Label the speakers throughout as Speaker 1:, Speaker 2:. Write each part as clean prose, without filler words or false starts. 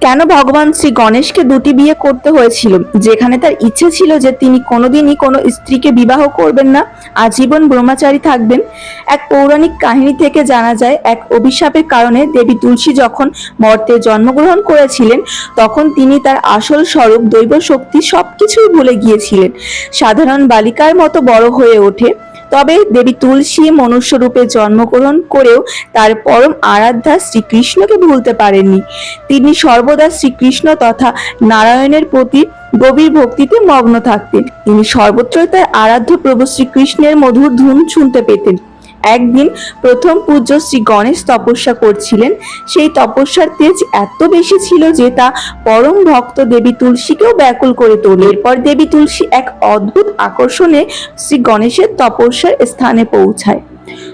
Speaker 1: কেন ভগবান শ্রী গণেশকে দুটি বিয়ে করতে হয়েছিল, যেখানে তার ইচ্ছে ছিল যে তিনি কোনোদিনই কোনো স্ত্রীকে বিবাহ করবেন না, আজীবন ব্রহ্মচারী থাকবেন। এক পৌরাণিক কাহিনী থেকে জানা যায়, এক অভিশাপের কারণে দেবী তুলসী যখন মর্তে জন্মগ্রহণ করেছিলেন, তখন তিনি তার আসল স্বরূপ দৈব শক্তি সবকিছুই ভুলে গিয়েছিলেন। সাধারণ বালিকার মতো বড় হয়ে ওঠে। তবে দেবী তুলসী মনুষ্য রূপে জন্মগ্রহণ করেও তার পরম আরাধ্যা শ্রীকৃষ্ণকে ভুলতে পারেননি। তিনি সর্বদা শ্রীকৃষ্ণ তথা নারায়ণের প্রতি গভীর ভক্তিতে মগ্ন থাকতেন। তিনি সর্বত্রই তার আরাধ্য প্রভু শ্রীকৃষ্ণের মধুর ধুন শুনতে পেতেন। একদিন প্রথম পূজ্য শ্রী গণেশ তপস্যা করছিলেন। সেই তপস্যার তেজ এত বেশি ছিল যে তা পরম ভক্ত দেবী তুলসীকেও ব্যাকুল করে তোলে। এরপর দেবী তুলসী এক অদ্ভুত আকর্ষণে শ্রী গণেশের তপস্যার স্থানে পৌঁছায়।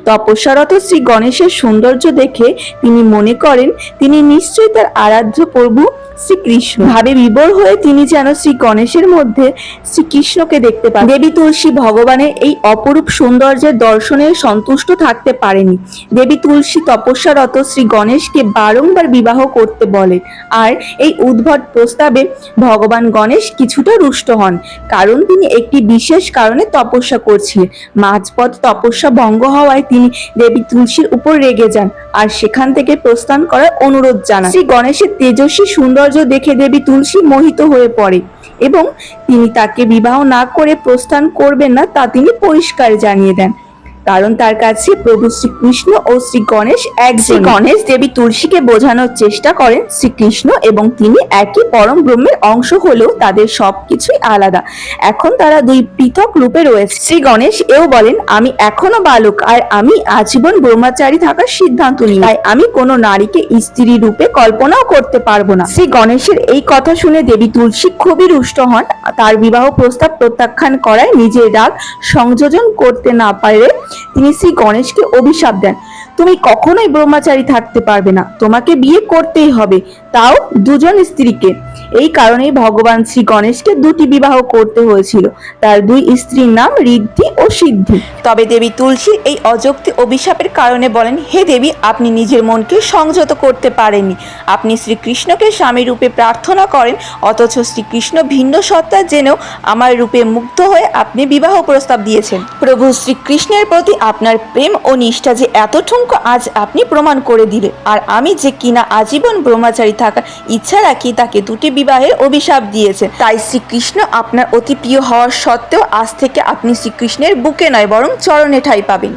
Speaker 1: তপস্যারত শ্রী গণেশের সৌন্দর্য দেখে তিনি মনে করেন তিনি নিশ্চয়ই তার আরাধ্য প্রভু শ্রীকৃষ্ণ। ভাবে বিভোর হয়ে তিনি যেন শ্রী গণেশের মধ্যে শ্রীকৃষ্ণকে দেখতে পান। দেবী তুলসী ভগবানের এই অপরূপ সৌন্দর্যের দর্শনে সন্তুষ্ট থাকতে পারেনি। দেবী তুলসী তপস্যারত শ্রী গণেশকে বারংবার বিবাহ করতে বলে। আর এই উদ্ভট প্রস্তাবে ভগবান গণেশ কিছুটা রুষ্ট হন, কারণ তিনি একটি বিশেষ কারণে তপস্যা করছিলেন। মাঝপথ তপস্যা ভঙ্গ হওয়ায় তিনি দেবী তুলসীর উপর রেগে যান আর সেখান থেকে প্রস্থান করার অনুরোধ জানান। শ্রী গণেশের তেজস্বী সৌন্দর্য দেখে দেবী তুলসী মোহিত হয়ে পড়ে এবং তিনি তাকে বিবাহ না করে প্রস্থান করবেন না তা তিনি পরিষ্কার জানিয়ে দেন, কারণ তার কাছে প্রভু শ্রীকৃষ্ণ ও শ্রী গণেশ এক। শ্রী গণেশ দেবী তুলসীকে বোঝানোর চেষ্টা করেন শ্রীকৃষ্ণ এবং তিনি একই পরম ব্রহ্মের অংশ হলেও তাদের সবকিছুই আলাদা। এখন তারা দুই পৃথক রূপে রয়েছে। শ্রী গণেশ এও বলেন, আমি এখনো বালক আর আমি আজীবন ব্রহ্মচারী থাকার সিদ্ধান্ত নিই, তাই আমি কোনো নারীকে স্ত্রী রূপে কল্পনাও করতে পারবো না। শ্রী গণেশের এই কথা শুনে দেবী তুলসী খুবই রুষ্ট হন। তার বিবাহ প্রস্তাব প্রত্যাখ্যান করায় নিজের রাগ সংযোজন করতে না পারে তিনি শ্রী গণেশকে অভিশাপ দেন, তুমি কখনোই ব্রহ্মচারী থাকতে পারবে না, তোমাকে বিয়ে করতেই হবে, তাও দুজন স্ত্রীকে। এই কারণেই ভগবান শ্রী গণেশকে দুটি বিবাহ করতে হয়েছিল। তার দুই স্ত্রীর নাম ঋদ্ধি ও সিদ্ধি। তবে দেবী তুলসীর এই অযৌক্তিক অভিশাপের কারণে বলেন, হে দেবী, আপনি নিজের মনকে সংযত করতে পারেননি। আপনি শ্রীকৃষ্ণকে স্বামী রূপে প্রার্থনা করেন, অথচ শ্রীকৃষ্ণ ভিন্ন সত্তা জেনেও আমার রূপে মুগ্ধ হয়ে আপনি বিবাহ প্রস্তাব দিয়েছেন। প্রভু শ্রীকৃষ্ণের প্রতি আপনার প্রেম ও নিষ্ঠা যে এত ঠুনকো আজ আপনি প্রমাণ করে দিলে। আর আমি যে কিনা আজীবন ব্রহ্মচারী থাকার ইচ্ছা রাখি তাকে দুটি বিবাহের অভিশাপ দিয়েছে। তাই শ্রীকৃষ্ণ আপনার অতি প্রিয় হওয়ার সত্ত্বেও আজ থেকে আপনি শ্রীকৃষ্ণের বুকে নয় বরং চরণে ঠাঁই পাবেন।